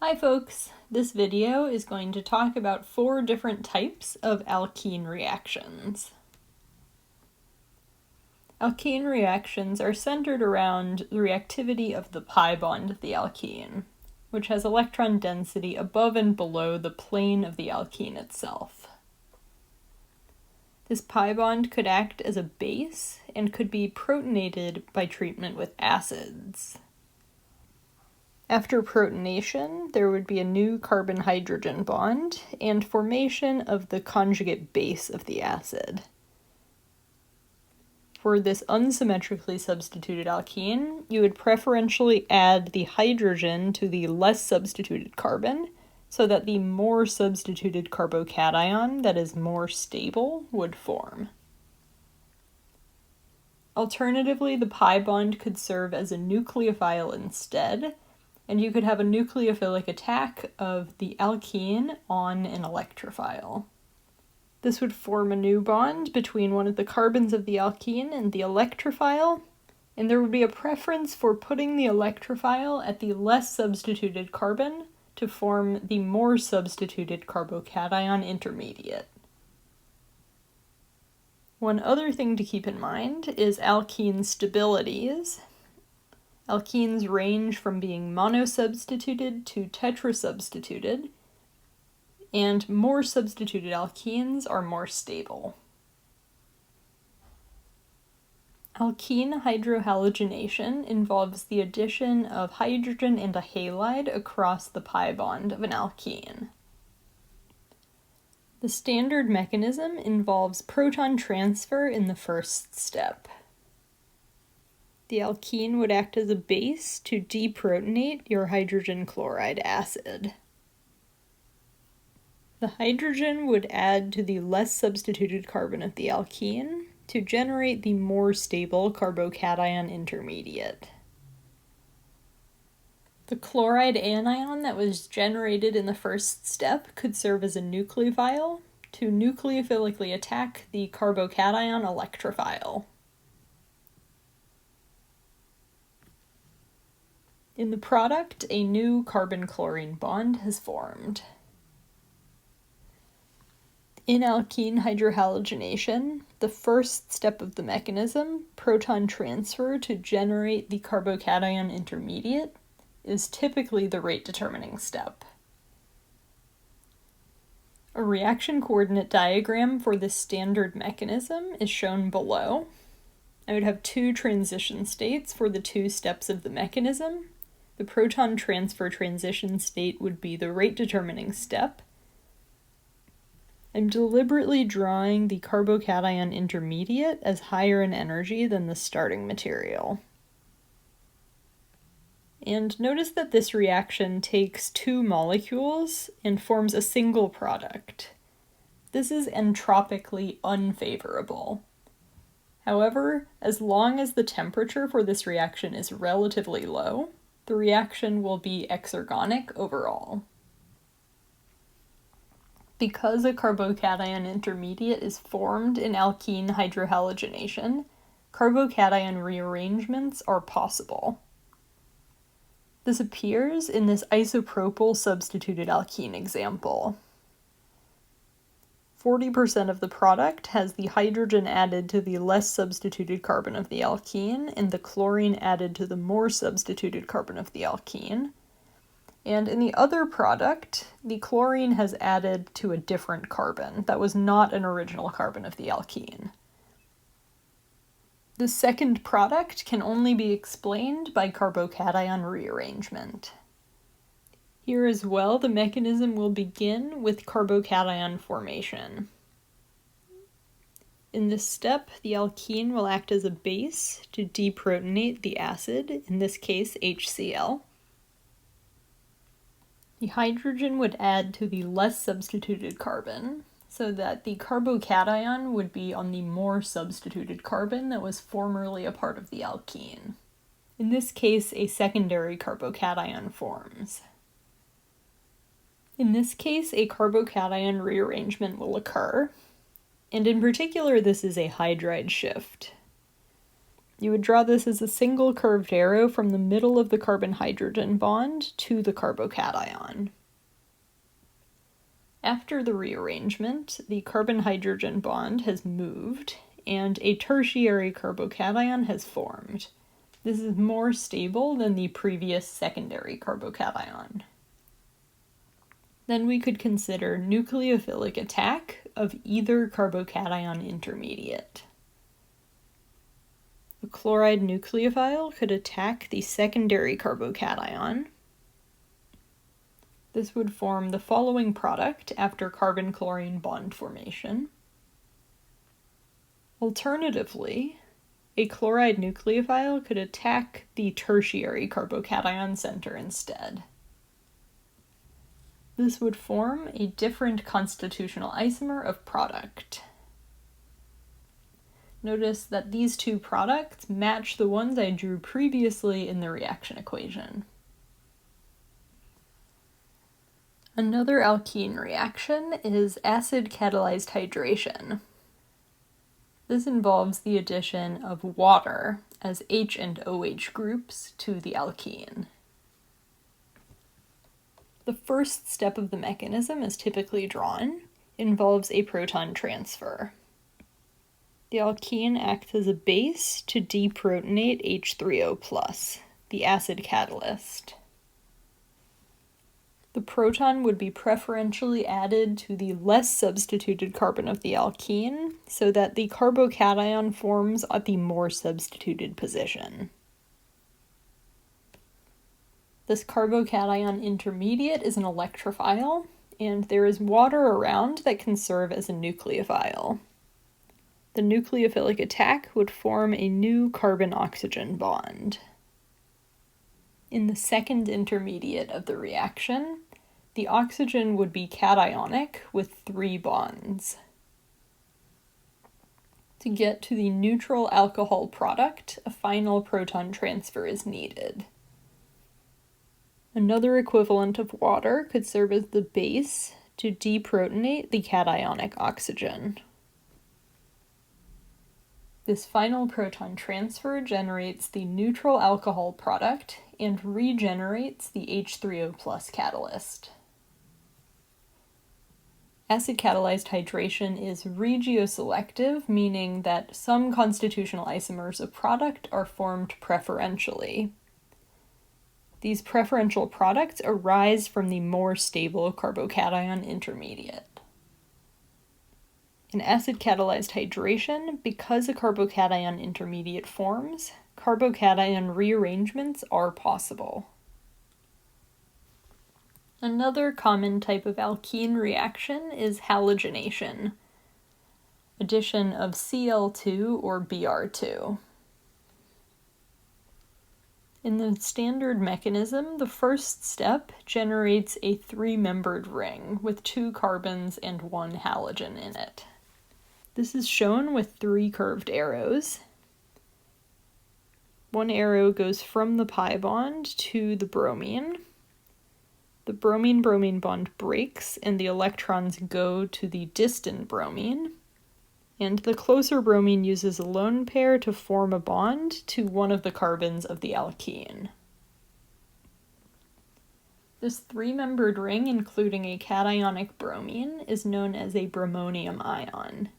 Hi folks! This video is going to talk about 4 different types of alkene reactions. Alkene reactions are centered around the reactivity of the pi bond of the alkene, which has electron density above and below the plane of the alkene itself. This pi bond could act as a base and could be protonated by treatment with acids. After protonation, there would be a new carbon-hydrogen bond and formation of the conjugate base of the acid. For this unsymmetrically substituted alkene, you would preferentially add the hydrogen to the less substituted carbon, so that the more substituted carbocation, that is more stable, would form. Alternatively, the pi bond could serve as a nucleophile instead, and you could have a nucleophilic attack of the alkene on an electrophile. This would form a new bond between one of the carbons of the alkene and the electrophile, and there would be a preference for putting the electrophile at the less substituted carbon to form the more substituted carbocation intermediate. One other thing to keep in mind is alkene stabilities. Alkenes range from being monosubstituted to tetrasubstituted, and more substituted alkenes are more stable. Alkene hydrohalogenation involves the addition of hydrogen and a halide across the pi bond of an alkene. The standard mechanism involves proton transfer in the first step. The alkene would act as a base to deprotonate your hydrogen chloride acid. The hydrogen would add to the less substituted carbon of the alkene to generate the more stable carbocation intermediate. The chloride anion that was generated in the first step could serve as a nucleophile to nucleophilically attack the carbocation electrophile. In the product, a new carbon-chlorine bond has formed. In alkene hydrohalogenation, the first step of the mechanism, proton transfer to generate the carbocation intermediate, is typically the rate-determining step. A reaction coordinate diagram for this standard mechanism is shown below. I would have 2 transition states for the 2 steps of the mechanism. The proton transfer transition state would be the rate-determining step. I'm deliberately drawing the carbocation intermediate as higher in energy than the starting material. And notice that this reaction takes 2 molecules and forms a single product. This is entropically unfavorable. However, as long as the temperature for this reaction is relatively low, the reaction will be exergonic overall. Because a carbocation intermediate is formed in alkene hydrohalogenation, carbocation rearrangements are possible. This appears in this isopropyl substituted alkene example. 40% of the product has the hydrogen added to the less substituted carbon of the alkene and the chlorine added to the more substituted carbon of the alkene. And in the other product, the chlorine has added to a different carbon that was not an original carbon of the alkene. The second product can only be explained by carbocation rearrangement. Here as well, the mechanism will begin with carbocation formation. In this step, the alkene will act as a base to deprotonate the acid, in this case HCl. The hydrogen would add to the less substituted carbon, so that the carbocation would be on the more substituted carbon that was formerly a part of the alkene. In this case, a secondary carbocation forms. In this case, a carbocation rearrangement will occur, and in particular this is a hydride shift. You would draw this as a single curved arrow from the middle of the carbon-hydrogen bond to the carbocation. After the rearrangement, the carbon-hydrogen bond has moved, and a tertiary carbocation has formed. This is more stable than the previous secondary carbocation. Then we could consider nucleophilic attack of either carbocation intermediate. The chloride nucleophile could attack the secondary carbocation. This would form the following product after carbon-chlorine bond formation. Alternatively, a chloride nucleophile could attack the tertiary carbocation center instead. This would form a different constitutional isomer of product. Notice that these two products match the ones I drew previously in the reaction equation. Another alkene reaction is acid-catalyzed hydration. This involves the addition of water as H and OH groups to the alkene. The first step of the mechanism, as typically drawn, involves a proton transfer. The alkene acts as a base to deprotonate H3O+, the acid catalyst. The proton would be preferentially added to the less substituted carbon of the alkene so that the carbocation forms at the more substituted position. This carbocation intermediate is an electrophile, and there is water around that can serve as a nucleophile. The nucleophilic attack would form a new carbon-oxygen bond. In the second intermediate of the reaction, the oxygen would be cationic with 3 bonds. To get to the neutral alcohol product, a final proton transfer is needed. Another equivalent of water could serve as the base to deprotonate the cationic oxygen. This final proton transfer generates the neutral alcohol product and regenerates the H3O+ catalyst. Acid-catalyzed hydration is regioselective, meaning that some constitutional isomers of product are formed preferentially. These preferential products arise from the more stable carbocation intermediate. In acid-catalyzed hydration, because a carbocation intermediate forms, carbocation rearrangements are possible. Another common type of alkene reaction is halogenation, addition of Cl2 or Br2. In the standard mechanism, the first step generates a 3-membered ring with 2 carbons and 1 halogen in it. This is shown with 3 curved arrows. One arrow goes from the pi bond to the bromine. The bromine-bromine bond breaks and the electrons go to the distant bromine. And the closer bromine uses a lone pair to form a bond to one of the carbons of the alkene. This 3-membered ring, including a cationic bromine, is known as a bromonium ion.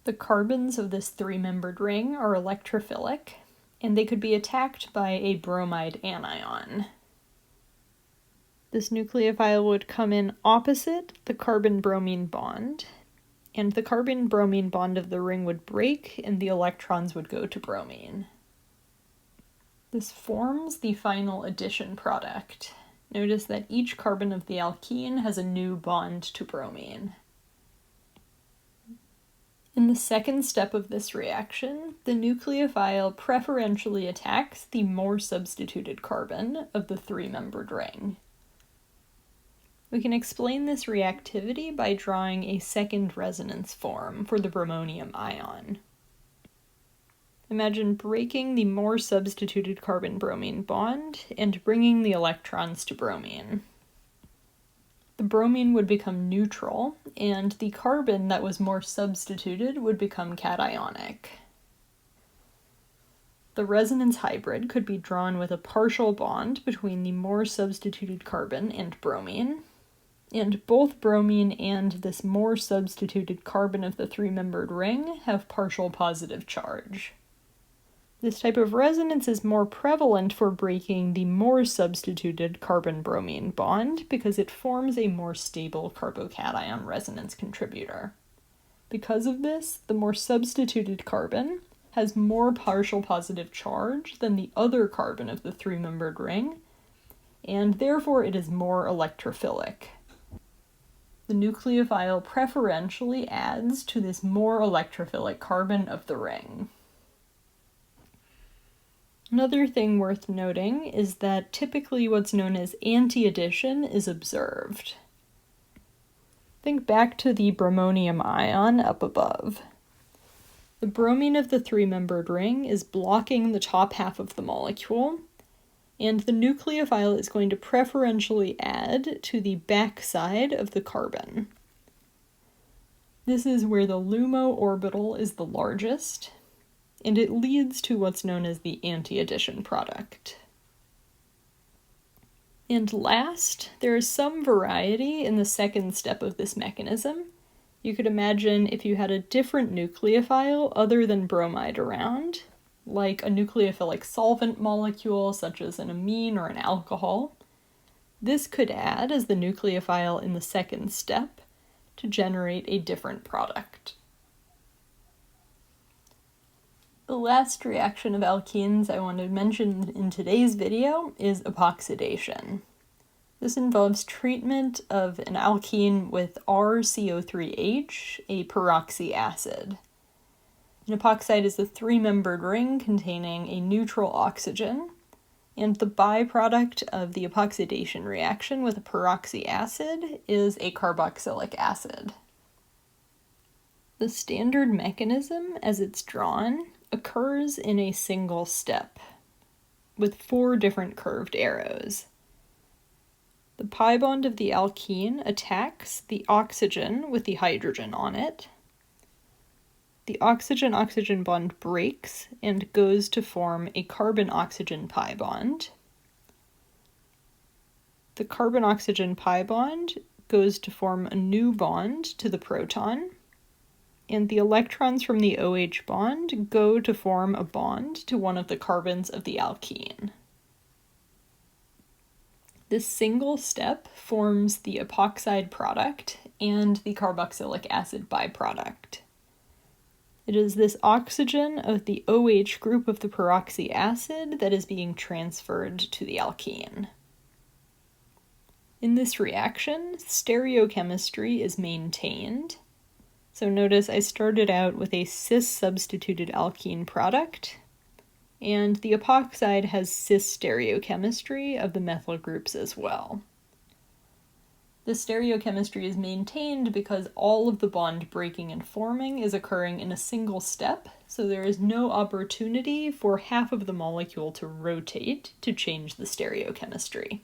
The carbons of this 3-membered ring are electrophilic, and they could be attacked by a bromide anion. This nucleophile would come in opposite the carbon-bromine bond, and the carbon-bromine bond of the ring would break and the electrons would go to bromine. This forms the final addition product. Notice that each carbon of the alkene has a new bond to bromine. In the second step of this reaction, the nucleophile preferentially attacks the more substituted carbon of the 3-membered ring. We can explain this reactivity by drawing a second resonance form for the bromonium ion. Imagine breaking the more substituted carbon-bromine bond and bringing the electrons to bromine. the bromine would become neutral, and the carbon that was more substituted would become cationic. The resonance hybrid could be drawn with a partial bond between the more substituted carbon and bromine, and both bromine and this more substituted carbon of the three-membered ring have partial positive charge. This type of resonance is more prevalent for breaking the more substituted carbon-bromine bond because it forms a more stable carbocation resonance contributor. Because of this, the more substituted carbon has more partial positive charge than the other carbon of the three-membered ring, and therefore it is more electrophilic. The nucleophile preferentially adds to this more electrophilic carbon of the ring. Another thing worth noting is that typically what's known as anti-addition is observed. Think back to the bromonium ion up above. The bromine of the three-membered ring is blocking the top half of the molecule, and the nucleophile is going to preferentially add to the back side of the carbon. This is where the LUMO orbital is the largest, and it leads to what's known as the anti-addition product. And last, there is some variety in the second step of this mechanism. You could imagine if you had a different nucleophile other than bromide around, like a nucleophilic solvent molecule such as an amine or an alcohol. This could add as the nucleophile in the second step to generate a different product. The last reaction of alkenes I want to mention in today's video is epoxidation. This involves treatment of an alkene with RCO3H, a peroxy acid. An epoxide is a three-membered ring containing a neutral oxygen, and the byproduct of the epoxidation reaction with a peroxy acid is a carboxylic acid. The standard mechanism, as it's drawn, occurs in a single step, with 4 different curved arrows. The pi bond of the alkene attacks the oxygen with the hydrogen on it. The oxygen-oxygen bond breaks and goes to form a carbon-oxygen pi bond. The carbon-oxygen pi bond goes to form a new bond to the proton, and the electrons from the OH bond go to form a bond to one of the carbons of the alkene. This single step forms the epoxide product and the carboxylic acid byproduct. It is this oxygen of the OH group of the peroxy acid that is being transferred to the alkene. In this reaction, stereochemistry is maintained. So notice I started out with a cis-substituted alkene product, and the epoxide has cis stereochemistry of the methyl groups as well. The stereochemistry is maintained because all of the bond breaking and forming is occurring in a single step, so there is no opportunity for half of the molecule to rotate to change the stereochemistry.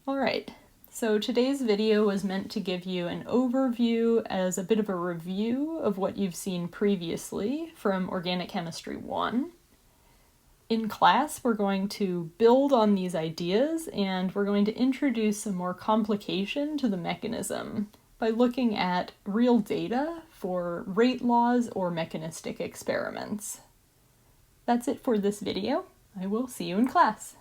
Alright, so today's video was meant to give you an overview as a bit of a review of what you've seen previously from Organic Chemistry 1. In class, we're going to build on these ideas, and we're going to introduce some more complication to the mechanism by looking at real data for rate laws or mechanistic experiments. That's it for this video. I will see you in class.